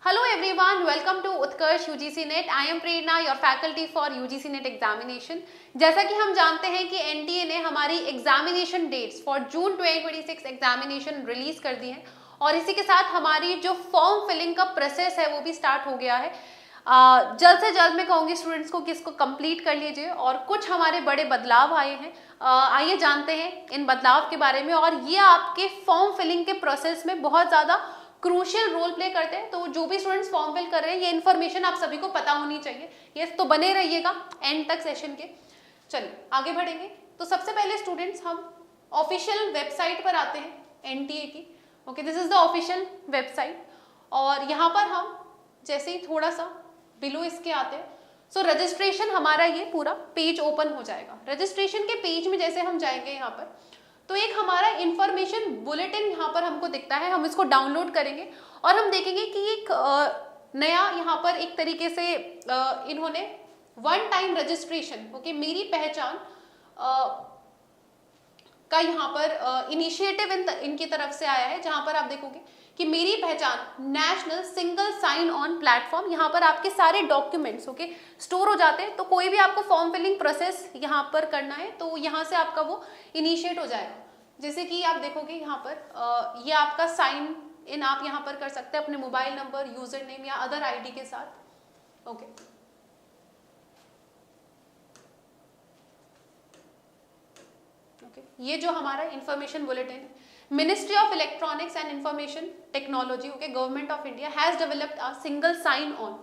Hello everyone, welcome to Utkarsh UGC Net. I am Prerna, your faculty for UGC Net examination. जैसा कि हम जानते हैं कि NTA ने हमारी examination dates for June 2026 examination release कर दी है और इसी के साथ हमारी जो फॉर्म फिलिंग का प्रोसेस है वो भी स्टार्ट हो गया है। जल्द से जल्द मैं कहूँगी स्टूडेंट्स को कि इसको कंप्लीट कर लीजिए और कुछ हमारे बड़े बदलाव आए हैं। आइए जानते हैं इन बदलाव के बारे में और ये आपके फॉर्म फिलिंग के प्रोसेस में बहुत ज़्यादा क्रूशियल रोल प्ले करते हैं। तो जो भी स्टूडेंट्स फॉर्म फिल कर रहे हैं ये इन्फॉर्मेशन आप सभी को पता होनी चाहिए। यस, तो बने रहिएगा एंड तक सेशन के। चलिए आगे बढ़ेंगे। तो सबसे पहले स्टूडेंट्स हम ऑफिशियल वेबसाइट पर आते हैं एनटीए की। Okay, this is the official website और यहाँ पर हम जैसे ही थोड़ा सा बिलो इसके आते हैं सो रजिस्ट्रेशन हमारा ये पूरा पेज ओपन हो जाएगा। रजिस्ट्रेशन के पेज में जैसे हम जाएंगे यहाँ पर तो एक हमारा इंफॉर्मेशन बुलेटिन यहाँ पर हमको दिखता है। हम इसको डाउनलोड करेंगे और हम देखेंगे कि एक नया यहाँ पर एक तरीके से इन्होंने वन टाइम रजिस्ट्रेशन ओके मेरी पहचान का यहाँ पर इनिशिएटिव इनकी तरफ से आया है, जहाँ पर आप देखोगे कि मेरी पहचान national single sign on platform, यहाँ पर आपके सारे डॉक्यूमेंट्स ओके स्टोर हो जाते हैं। तो कोई भी आपको फॉर्म फिलिंग प्रोसेस यहाँ पर करना है तो यहाँ से आपका वो इनिशिएट हो जाएगा। जैसे कि आप देखोगे यहाँ पर ये आपका साइन इन आप यहाँ पर कर सकते हैं अपने मोबाइल नंबर, यूजर नेम या अदर आईडी के साथ। ओके ये जो हमारा इंफॉर्मेशन बुलेटिन है, Ministry of Electronics and Information Technology okay Government of India has developed a single sign on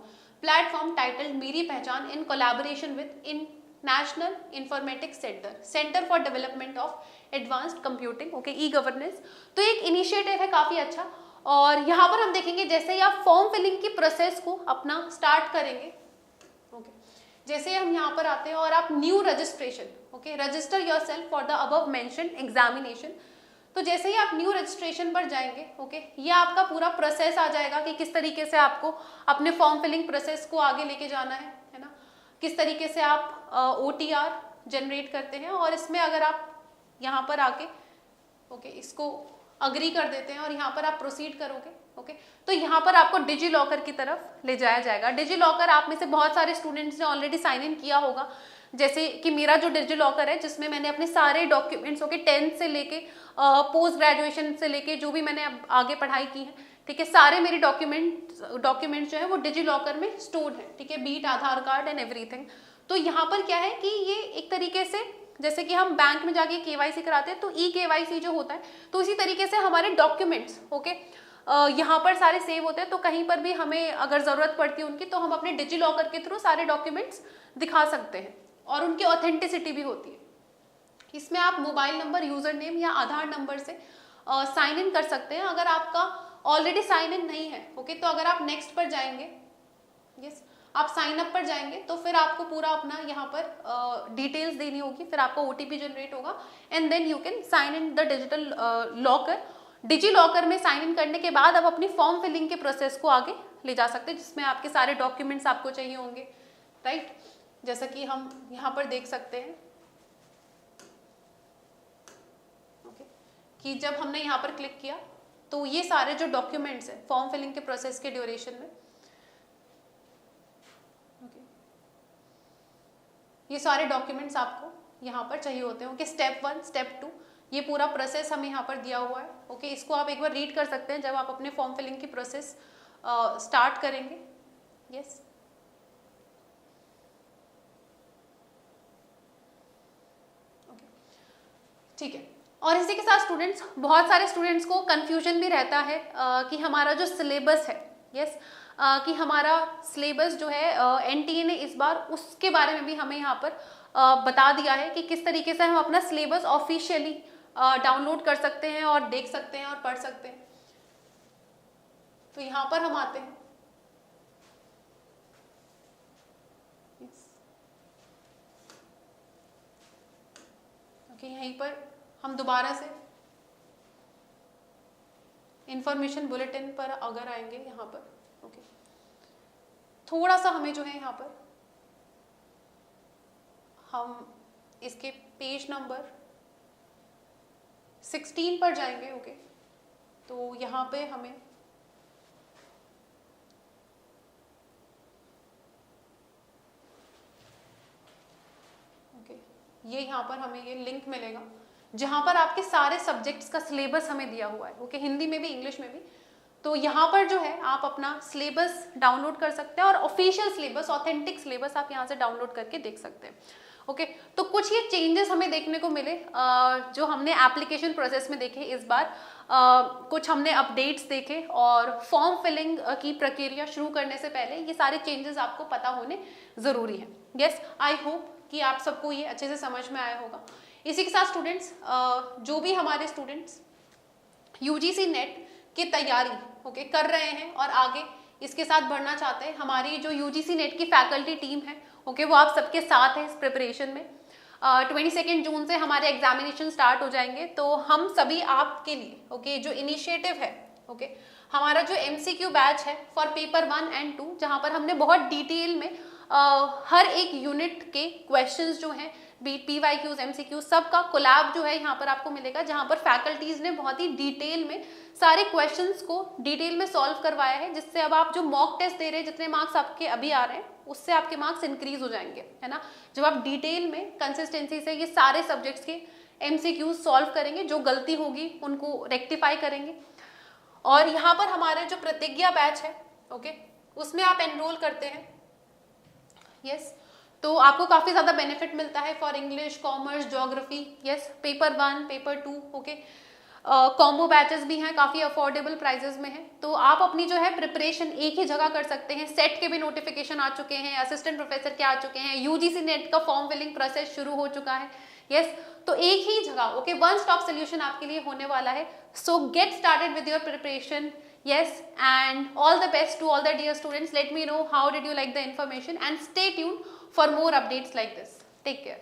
platform titled Meri Pehchan in collaboration with in National Informatics Centre for Development of Advanced Computing okay e governance. तो एक initiative है काफी अच्छा और यहाँ पर हम देखेंगे जैसे ही आप फॉर्म फिलिंग की प्रोसेस को अपना स्टार्ट करेंगे ओके जैसे हम यहाँ पर आते हैं और आप new registration okay register yourself for the above mentioned examination. तो जैसे ही आप न्यू रजिस्ट्रेशन पर जाएंगे ओके ये आपका पूरा प्रोसेस आ जाएगा कि किस तरीके से आपको अपने फॉर्म फिलिंग प्रोसेस को आगे लेके जाना है ना, किस तरीके से आप OTR जनरेट करते हैं और इसमें अगर आप यहाँ पर आके ओके इसको अग्री कर देते हैं और यहाँ पर आप प्रोसीड करोगे ओके तो यहाँ पर आपको डिजी लॉकर की तरफ ले जाया जाएगा। डिजी लॉकर आप में से बहुत सारे स्टूडेंट्स ने ऑलरेडी साइन इन किया होगा, जैसे कि मेरा जो डिजी लॉकर है जिसमें मैंने अपने सारे डॉक्यूमेंट्स ओके 10th से लेके पोस्ट ग्रेजुएशन से लेके जो भी मैंने आगे पढ़ाई की है ठीक है सारे मेरे डॉक्यूमेंट्स जो है वो डिजी लॉकर में स्टोर्ड है ठीक है, be it Aadhaar card and everything. तो यहाँ पर क्या है कि ये एक तरीके से जैसे कि हम बैंक में जाके KYC कराते हैं तो KYC जो होता है तो इसी तरीके से हमारे डॉक्यूमेंट्स ओके यहाँ पर सारे सेव होते हैं। तो कहीं पर भी हमें अगर ज़रूरत पड़ती है उनकी तो हम अपने डिजी लॉकर के थ्रू सारे डॉक्यूमेंट्स दिखा सकते हैं और उनकी ऑथेंटिसिटी भी होती है। इसमें आप मोबाइल नंबर, यूज़र नेम या आधार नंबर से साइन इन कर सकते हैं। अगर आपका ऑलरेडी साइन इन नहीं है ओके तो अगर आप नेक्स्ट पर जाएंगे यस आप साइन अप पर जाएंगे तो फिर आपको पूरा अपना यहाँ पर डिटेल्स देनी होगी, फिर आपका OTP जनरेट होगा and then you can sign in the digital locker. DigiLocker में साइन इन करने के बाद आप अपनी फॉर्म फिलिंग के प्रोसेस को आगे ले जा सकते हैं जिसमें आपके सारे डॉक्यूमेंट्स आपको चाहिए होंगे राइट। जैसा कि हम यहाँ पर देख सकते हैं ओके कि जब हमने यहाँ पर क्लिक किया तो ये सारे जो डॉक्यूमेंट्स हैं फॉर्म फिलिंग के प्रोसेस के ड्यूरेशन में ये सारे डॉक्यूमेंट्स आपको यहाँ पर चाहिए होते हैं ओके। स्टेप 1 स्टेप 2 ये पूरा प्रोसेस हमें यहाँ पर दिया हुआ है ओके इसको आप एक बार रीड कर सकते हैं जब आप अपने फॉर्म फिलिंग की प्रोसेस स्टार्ट करेंगे यस। ओके ठीक है और इसी के साथ स्टूडेंट्स बहुत सारे स्टूडेंट्स को कंफ्यूजन भी रहता है कि हमारा जो सिलेबस है यस कि हमारा सिलेबस जो है NTA ने इस बार उसके बारे में भी हमें यहाँ पर बता दिया है कि किस तरीके से हम अपना सिलेबस ऑफिशियली डाउनलोड कर सकते हैं और देख सकते हैं और पढ़ सकते हैं। तो यहाँ पर हम आते हैं ओके यहीं पर हम दोबारा से इंफॉर्मेशन बुलेटिन पर अगर आएंगे यहाँ पर ओके थोड़ा सा हमें जो है यहाँ पर हम इसके पेज नंबर 16 पर जाएंगे ओके तो यहाँ पे हमें ये यहाँ पर हमें ये लिंक मिलेगा जहाँ पर आपके सारे सब्जेक्ट्स का सिलेबस हमें दिया हुआ है, ओके, हिंदी में भी इंग्लिश में भी। तो यहाँ पर जो है आप अपना सिलेबस डाउनलोड कर सकते हैं और ऑफिशियल सिलेबस, ऑथेंटिक सिलेबस आप यहाँ से डाउनलोड करके देख सकते हैं, ओके। तो कुछ ये चेंजेस हमें देखने को मिले जो हमने एप्लीकेशन प्रोसेस में देखे इस बार। कुछ हमने अपडेट्स देखे और फॉर्म फिलिंग की प्रक्रिया शुरू करने से पहले ये सारे चेंजेस आपको पता होने ज़रूरी है। यस, आई होप कि आप सबको ये अच्छे से समझ में आया होगा। इसी के साथ स्टूडेंट्स, जो भी हमारे स्टूडेंट्स यूजीसी नेट की तैयारी ओके कर रहे हैं और आगे इसके साथ बढ़ना चाहते हैं, हमारी जो यूजीसी नेट की फैकल्टी टीम है ओके वो आप सबके साथ है इस प्रिपरेशन में। 22 जून से हमारे एग्जामिनेशन स्टार्ट हो जाएंगे, तो हम सभी आपके लिए ओके जो इनिशिएटिव है ओके हमारा जो MCQ बैच है फॉर पेपर 1 and 2, जहाँ पर हमने बहुत डिटेल में हर एक यूनिट के क्वेश्चंस जो हैं PYQs MCQ सब का कोलैब जो है यहाँ पर आपको मिलेगा, जहाँ पर फैकल्टीज ने बहुत ही डिटेल में सारे क्वेश्चंस को डिटेल में सॉल्व करवाया है, जिससे अब आप जो मॉक टेस्ट दे रहे हैं, जितने मार्क्स आपके अभी आ रहे हैं उससे आपके मार्क्स इंक्रीज हो जाएंगे, है ना। जब आप डिटेल में कंसिस्टेंसी से ये सारे सब्जेक्ट्स के MCQ सॉल्व करेंगे, जो गलती होगी उनको रेक्टिफाई करेंगे। और यहाँ पर हमारे जो प्रतिज्ञा बैच है ओके उसमें आप एनरोल करते हैं यस, तो आपको काफ़ी ज़्यादा बेनिफिट मिलता है for English, commerce, geography, yes, paper 1, paper 2 okay. Combo batches भी हैं, काफ़ी अफोर्डेबल प्राइजेस में हैं, तो आप अपनी जो है प्रिपरेशन एक ही जगह कर सकते हैं। सेट के भी नोटिफिकेशन आ चुके हैं, असिस्टेंट प्रोफेसर के आ चुके हैं, यूजीसी नेट का फॉर्म फिलिंग प्रोसेस शुरू हो चुका है यस, तो एक ही जगह ओके वन स्टॉप सोल्यूशन आपके लिए होने वाला है। सो get started with your preparation yes, and all the best to all the dear students. Let me know how did you like the information and stay tuned for more updates like this. Take care.